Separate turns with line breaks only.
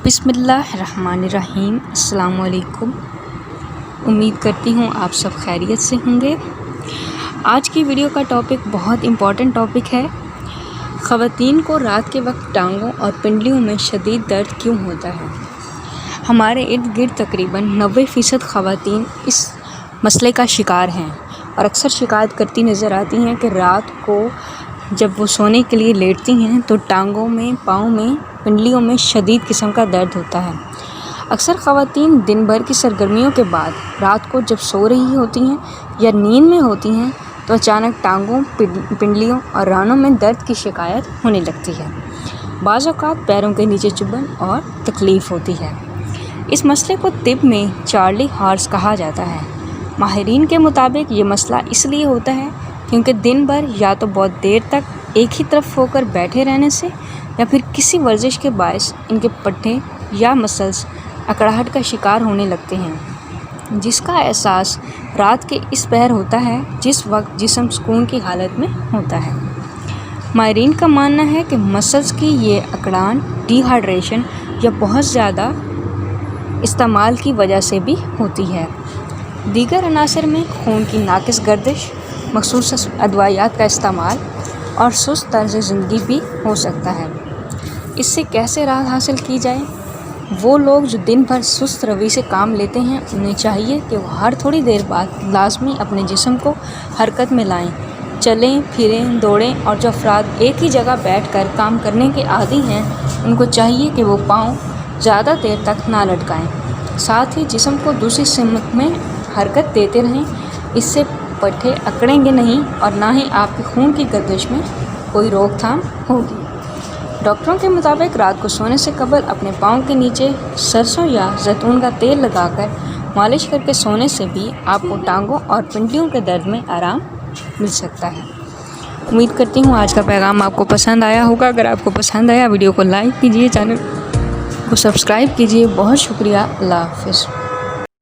बिस्मिल्लाहिर्रहमानिर्रहीम। अस्सलाम वालेकुम। उम्मीद करती हूँ आप सब खैरियत से होंगे। आज की वीडियो का टॉपिक बहुत इम्पॉर्टेंट टॉपिक है। ख़वातीन को रात के वक्त टांगों और पिंडलियों में शदीद दर्द क्यों होता है। हमारे इर्द गिर्द तकरीबन 90% ख़वातीन इस मसले का शिकार हैं और अक्सर शिकायत करती नज़र आती हैं कि रात को जब वो सोने के लिए लेटती हैं तो टांगों में, पाँव में, पिंडलियों में शदीद किस्म का दर्द होता है। अक्सर ख़वातीन दिन भर की सरगर्मियों के बाद रात को जब सो रही होती हैं या नींद में होती हैं तो अचानक टांगों, पिंडलियों और रानों में दर्द की शिकायत होने लगती है। बाज़ औक़ात पैरों के नीचे चुभन और तकलीफ़ होती है। इस मसले को तिब में चार्ली हॉर्स कहा जाता है। माहिरीन के मुताबिक ये मसला इसलिए होता है क्योंकि दिन भर या तो बहुत देर तक एक ही तरफ होकर बैठे रहने से या फिर किसी वर्जिश के बायस इनके पट्टे या मसल्स अकड़ाहट का शिकार होने लगते हैं, जिसका एहसास रात के इस पहर होता है जिस वक्त जिस्म सुकून की हालत में होता है। माहिरीन का मानना है कि मसल्स की ये अकड़ान डिहाइड्रेशन या बहुत ज़्यादा इस्तेमाल की वजह से भी होती है। दीगर अनासर में खून की नाकिस गर्दिश, मखसूस अदवायात का इस्तेमाल और सुस्त तर्ज़ ज़िंदगी भी हो सकता है। इससे कैसे राहत हासिल की जाए। वो लोग जो दिन भर सुस्त रवि से काम लेते हैं उन्हें चाहिए कि वो हर थोड़ी देर बाद लाजमी अपने जिस्म को हरकत में लाएं, चलें फिरें, दौड़ें। और जो अफराद एक ही जगह बैठकर काम करने के आदी हैं उनको चाहिए कि वो पाँव ज़्यादा देर तक ना लटकाएं। साथ ही जिस्म को दूसरी सिमत में हरकत देते रहें। इससे पट्टे अकड़ेंगे नहीं और ना ही आपके खून की गर्दिश में कोई रोकथाम होगी। डॉक्टरों के मुताबिक रात को सोने से कबल अपने पाँव के नीचे सरसों या जैतून का तेल लगाकर मालिश करके सोने से भी आपको टांगों और पिंडलियों के दर्द में आराम मिल सकता है। उम्मीद करती हूँ आज का पैगाम आपको पसंद आया होगा। अगर आपको पसंद आया वीडियो को लाइक कीजिए, चैनल को सब्सक्राइब कीजिए। बहुत शुक्रिया। अल्लाह हाफ़िज़।